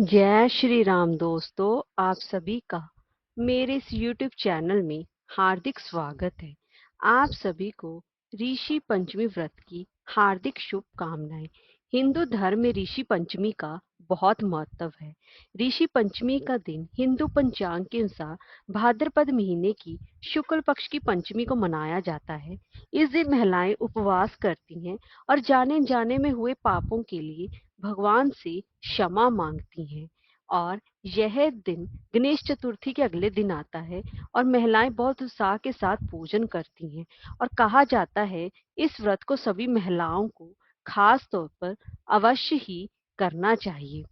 जय श्री राम दोस्तों, आप सभी का मेरे इस YouTube चैनल में हार्दिक स्वागत है। आप सभी को ऋषि पंचमी व्रत की हार्दिक शुभकामनाएं। हिंदू धर्म में ऋषि पंचमी का बहुत महत्व है। ऋषि पंचमी का दिन हिंदू पंचांग के अनुसार भाद्रपद महीने की शुक्ल पक्ष की पंचमी को मनाया जाता है। इस दिन महिलाएं उपवास करती हैं और जाने जाने में हुए पापों के लिए भगवान से क्षमा मांगती हैं। और यह दिन गणेश चतुर्थी के अगले दिन आता है और महिलाएं बहुत उत्साह के साथ पूजन करती हैं। और कहा जाता है इस व्रत को सभी महिलाओं को खास तौर पर अवश्य ही करना चाहिए।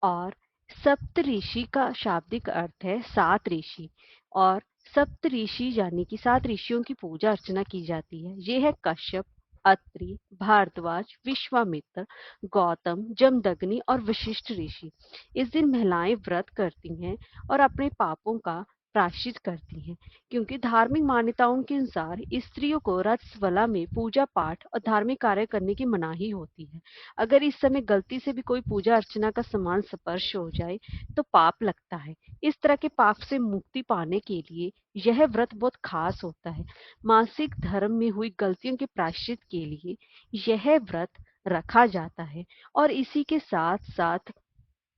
और सप्त ऋषि का शाब्दिक अर्थ है सात ऋषि। और सप्त ऋषि यानी कि सात ऋषियों की पूजा अर्चना की जाती है। ये है कश्यप, अत्रि, भारद्वाज, विश्वामित्र, गौतम, जमदग्नि और वशिष्ठ ऋषि। इस दिन महिलाएं व्रत करती हैं और अपने पापों का प्रायश्चित करती हैं, क्योंकि धार्मिक मान्यताओं के अनुसार स्त्रियों को रजस्वला में पूजा पाठ और धार्मिक कार्य करने की मनाही होती है। अगर इस समय गलती से भी कोई पूजा अर्चना का सामान स्पर्श हो जाए तो पाप लगता है। इस तरह के पाप से मुक्ति पाने के लिए यह व्रत बहुत खास होता है। मासिक धर्म में हुई गलतियों के प्रायश्चित के लिए यह व्रत रखा जाता है। और इसी के साथ साथ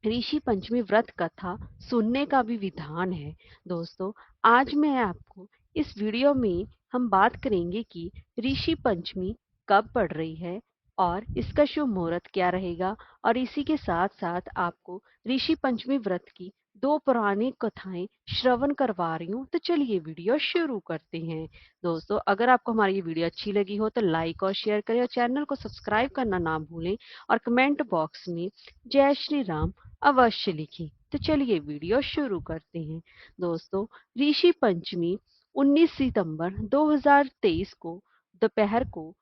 ऋषि पंचमी व्रत कथा सुनने का भी विधान है। दोस्तों, आज मैं आपको इस वीडियो में हम बात करेंगे कि ऋषि पंचमी कब पड़ रही है और इसका शुभ मुहूर्त क्या रहेगा। और इसी के साथ साथ आपको ऋषि पंचमी व्रत की दो पुरानी कथाएं श्रवण करवा रही हूँ। तो चलिए वीडियो शुरू करते हैं। दोस्तों, अगर आपको हमारी ये वीडियो अच्छी लगी हो तो लाइक और शेयर करें और चैनल को सब्सक्राइब करना ना भूलें। और कमेंट बॉक्स में जय श्री राम अवश्य लिखें। तो चलिए वीडियो शुरू करते हैं। दोस्तों, ऋषि पंचमी 19 सितंबर 2023 को दोपहर को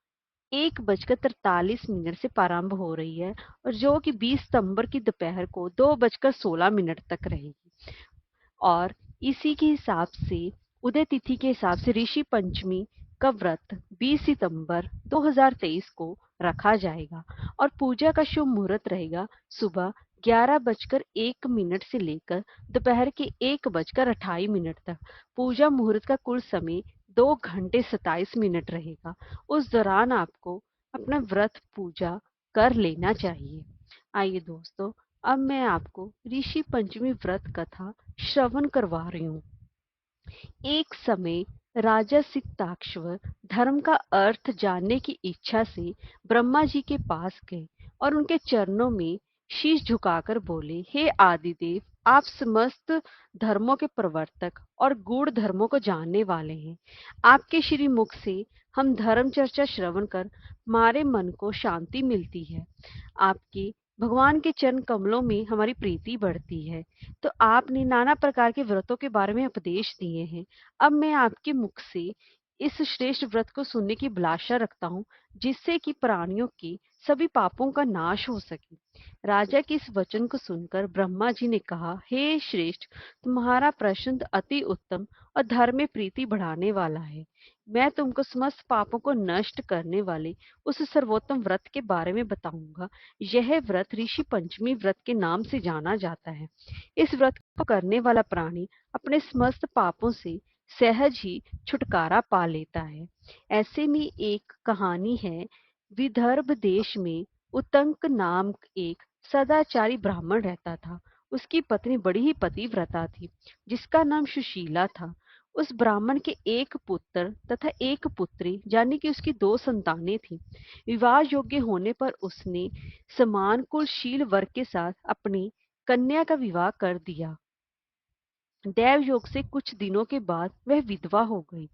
1:43 से प्रारंभ हो रही है और जो कि 20 सितंबर की दोपहर को 2:16 तक रहेगी। और इसी के हिसाब से उदय तिथि के हिसाब से ऋषि पंचमी का व्रत 20 सितंबर 2023 को रखा जाएगा। और पूजा का शुभ मुहूर्त रहेगा सुबह 11:01 से लेकर दोपहर के 1:28 तक। पूजा मुहूर्त का कुल समय 2 घंटे 27 मिनट रहेगा। उस दौरान आपको अपना व्रत पूजा कर लेना चाहिए। आइए दोस्तों, अब मैं आपको ऋषि पंचमी व्रत कथा श्रवण करवा रही हूँ। एक समय राजा सिकताक्ष्वर धर्म का अर्थ जानने की इच्छा से ब्रह्मा जी के पास गए और उनके चरणों में शीश झुकाकर बोले, हे आदिदेव, आप समस्त धर्मों के प्रवर्तक और गूढ़ धर्मों को जानने वाले हैं। आपके श्री मुख से हम धर्म चर्चा श्रवण कर हमारे मन को शांति मिलती है। आपके भगवान के चरण कमलों में हमारी प्रीति बढ़ती है। तो आपने नाना प्रकार के व्रतों के बारे में उपदेश दिए हैं। अब मैं आपके मुख से इस श्रेष्ठ व्रत को सुनने की अभिलाषा रखता हूँ, जिससे कि प्राणियों के सभी पापों का नाश हो सके। राजा के इस वचन को सुनकर ब्रह्मा जी ने कहा, हे श्रेष्ठ, तुम्हारा प्रश्न अति उत्तम और धर्म में प्रीति बढ़ाने वाला है। मैं तुमको समस्त पापों को नष्ट करने वाले उस सर्वोत्तम व्रत के बारे में बताऊंगा। यह व्रत ऋषि पंचमी व्रत के नाम से जाना जाता है। इस व्रत को करने वाला प्राणी अपने समस्त पापों से सहज ही छुटकारा पा लेता है। ऐसे में एक कहानी है। विदर्भ देश में उतंक नाम एक सदाचारी ब्राह्मण रहता था। उसकी पत्नी बड़ी ही पतिव्रता थी, जिसका नाम सुशीला था। उस ब्राह्मण के एक पुत्र तथा एक पुत्री यानी कि उसकी दो संतानें थीं। विवाह योग्य होने पर उसने समान कुलशील वर के साथ अपनी कन्या का विवाह कर दिया। दैव योग से कुछ दिनों के बाद वह विधवा हो गई।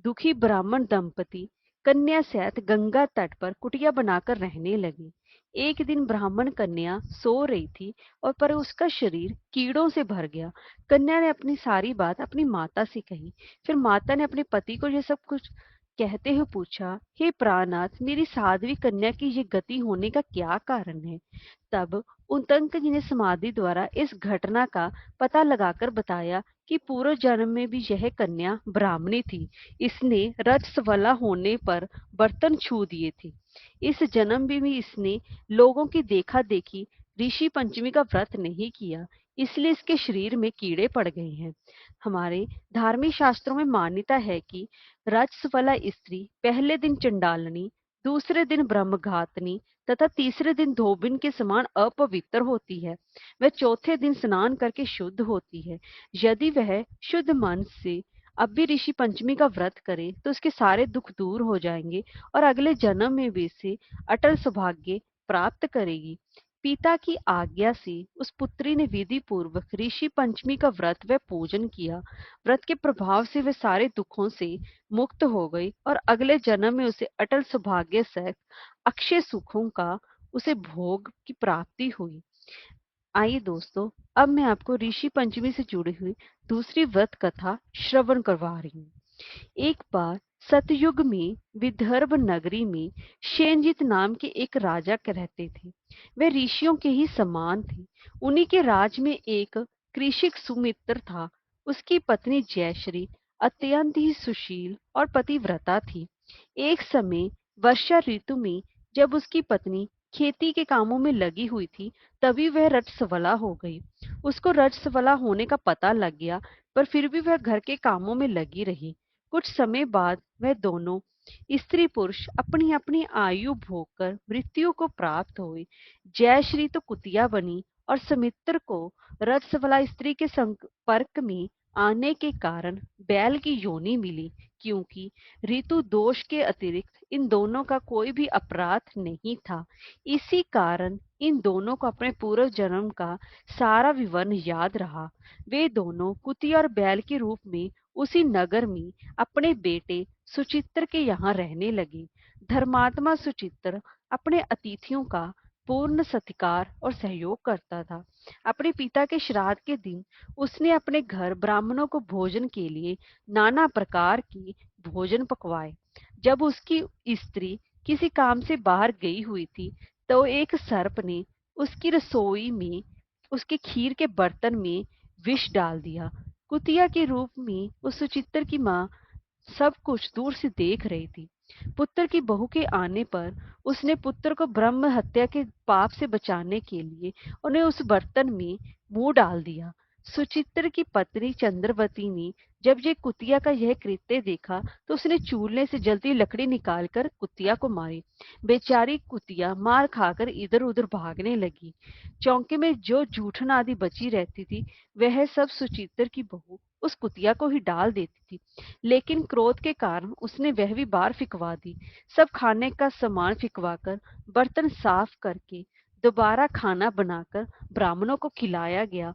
दुखी ब्राह्मण दंपति कन्या सहित गंगा तट पर कुटिया बनाकर रहने लगे। एक दिन ब्राह्मण कन्या सो रही थी और पर उसका शरीर कीड़ों से भर गया। कन्या ने अपनी सारी बात अपनी माता से कही। फिर माता ने अपने पति को यह सब कुछ कहते हुए पूछा, हे प्राणनाथ, मेरी साध्वी कन्या की ये गति होने का क्या कारण है। तब उतंक जी ने समाधि द्वारा इस घटना का पता लगाकर बताया कि पूर्व जन्म में भी यह कन्या ब्राह्मणी थी। इसने रजस्वला होने पर बर्तन छू दिए थे। इस जन्म में भी इसने लोगों की देखा देखी ऋषि पंचमी का व्रत नहीं किया, इसलिए इसके शरीर में कीड़े पड़ गए हैं। हमारे धार्मिक शास्त्रों में मान्यता है कि रजस्वला स्त्री पहले दिन चंडालनी, दूसरे दिन ब्रह्मघातनी तथा तीसरे दिन धोबिन के समान अपवित्र होती है। वह चौथे दिन स्नान करके शुद्ध होती है। यदि वह शुद्ध मन से अब भी ऋषि पंचमी का व्रत करे तो उसके सारे दुख दूर हो जाएंगे और अगले जन्म में वे से अटल सौभाग्य प्राप्त करेगी। पिता की आज्ञा से उस पुत्री ने विधि पूर्वक ऋषि पंचमी का व्रत व पूजन किया। व्रत के प्रभाव से वे सारे दुखों से मुक्त हो गई और अगले जन्म में उसे अटल सौभाग्य सहित अक्षय सुखों का उसे भोग की प्राप्ति हुई। आइए दोस्तों, अब मैं आपको ऋषि पंचमी से जुड़ी हुई दूसरी व्रत कथा श्रवण करवा रही हूँ। एक बार सतयुग में विदर्भ नगरी में शेनजित नाम के एक राजा रहते थे। वे ऋषियों के ही समान थे। उन्हीं के राज में एक कृषिक सुमित्र था। उसकी पत्नी जयश्री अत्यंत ही सुशील और पतिव्रता थी। एक समय वर्षा ऋतु में जब उसकी पत्नी खेती के कामों में लगी हुई थी, तभी वह रजस्वला हो गई। उसको रजस्वला होने का पता लग गया, पर फिर भी वह घर के कामों में लगी रही। कुछ समय बाद वह दोनों स्त्री पुरुष अपनी अपनी आयु भोग कर मृत्यु को प्राप्त हुए। जयश्री तो कुतिया बनी और सुमित्र को रजस्वला स्त्री के संपर्क में आने के कारण बैल की योनि मिली, क्योंकि ऋतु दोष के अतिरिक्त इन दोनों का कोई भी अपराध नहीं था। इसी कारण इन दोनों को अपने पूर्व जन्म का सारा विवरण याद रहा। वे दोनों कुतिया और बैल के रूप में उसी नगर में अपने बेटे सुचित्र के यहाँ रहने लगे। धर्मात्मा सुचित्र अपने अतिथियों का पूर्ण सत्कार और सहयोग करता था। अपने पिता के श्राद्ध के दिन उसने अपने घर ब्राह्मणों को भोजन के लिए नाना प्रकार की भोजन पकवाए। जब उसकी स्त्री किसी काम से बाहर गई हुई थी, तो एक सर्प ने उसकी रसोई में उसके खीर के बर्तन में विष डाल दिया। कुतिया के रूप में उस सुचित्र की माँ सब कुछ दूर से देख रही थी। पुत्र की बहू के आने पर उसने पुत्र को ब्रह्म हत्या के पाप से बचाने के लिए उन्हें उस बर्तन में मुंह डाल दिया। सुचित्र की पत्नी चंद्रवती ने जब ये कुतिया का यह कृत्य देखा, तो उसने चूल्हे से जल्दी लकड़ी निकालकर कुतिया को मारी। बेचारी कुतिया मार खाकर इधर उधर भागने लगी। चौके में जो जूठन आदि बची रहती थी, वह सब सुचित्र की बहू उस कुतिया को ही डाल देती थी। लेकिन क्रोध के कारण उसने वह भी बाहर फिकवा दी। सब खाने का सामान फिकवाकर बर्तन साफ करके दोबारा खाना बनाकर ब्राह्मणों को खिलाया गया।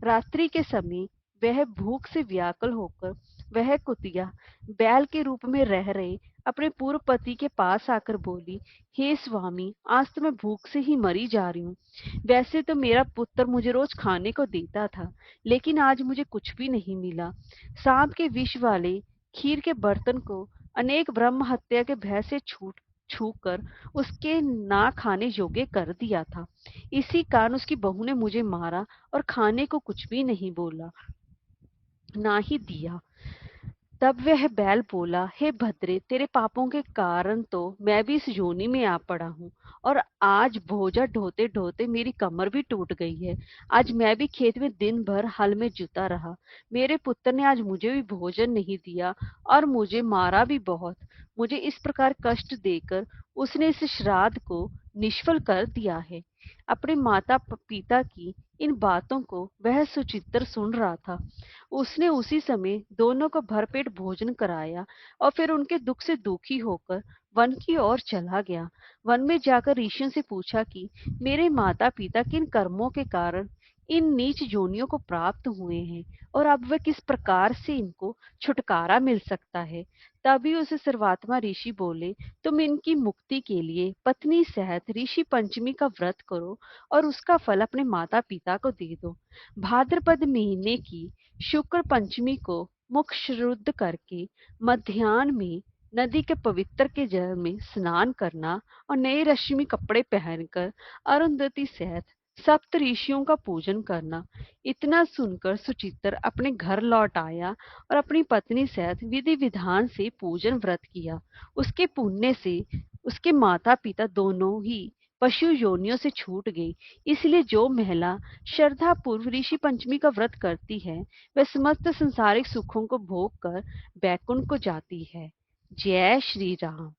रात्रि के समय वह भूख से व्याकुल होकर वह कुतिया बैल के रूप में रह रहे अपने पूर्व पति के पास आकर बोली, हे स्वामी, आज तो मैं भूख से ही मरी जा रही हूँ। वैसे तो मेरा पुत्र मुझे रोज खाने को देता था, लेकिन आज मुझे कुछ भी नहीं मिला। सांप के विष वाले खीर के बर्तन को अनेक ब्रह्म हत्या के भय से छू कर उसके ना खाने योग्य कर दिया था। इसी कारण उसकी बहू ने मुझे मारा और खाने को कुछ भी नहीं बोला, ना ही दिया। तब वह बैल बोला, हे भद्रे, तेरे पापों के कारण तो मैं भी इस योनि में आ पड़ा हूँ, और आज बोझा ढोते ढोते मेरी कमर भी टूट गई है। आज मैं भी खेत में दिन भर हल में जुता रहा। मेरे पुत्र ने आज मुझे भी भोजन नहीं दिया और मुझे मारा भी बहुत। मुझे इस प्रकार कष्ट देकर उसने इस श्राद्ध को निष्फल कर दिया है। अपने माता पिता की इन बातों को वह सुचित्र सुन रहा था। उसने उसी समय दोनों को भरपेट भोजन कराया और फिर उनके दुख से दुखी होकर वन की ओर चला गया। वन में जाकर ऋषियों से पूछा कि मेरे माता पिता किन कर्मों के कारण इन नीच योनियों को प्राप्त हुए हैं और अब वह किस प्रकार से इनको छुटकारा मिल सकता है। तभी उसे सर्वात्मा ऋषि बोले, तुम इनकी मुक्ति के लिए पत्नी सहित ऋषि पंचमी का व्रत करो और उसका फल अपने माता पिता को दे दो। भाद्रपद महीने की शुक्ल पंचमी को मुख शुद्ध करके मध्याह्न में नदी के पवित्र के जल में स्नान करना और नए रश्मि कपड़े पहनकर अरुंधति सहित सप्त ऋषियों का पूजन करना। इतना सुनकर सुचित्र अपने घर लौट आया और अपनी पत्नी सहित विधि विधान से पूजन व्रत किया। उसके पुण्य से उसके माता पिता दोनों ही पशु योनियों से छूट गई। इसलिए जो महिला श्रद्धा पूर्व ऋषि पंचमी का व्रत करती है, वह समस्त संसारिक सुखों को भोग कर बैकुंठ को जाती है। जय श्री राम।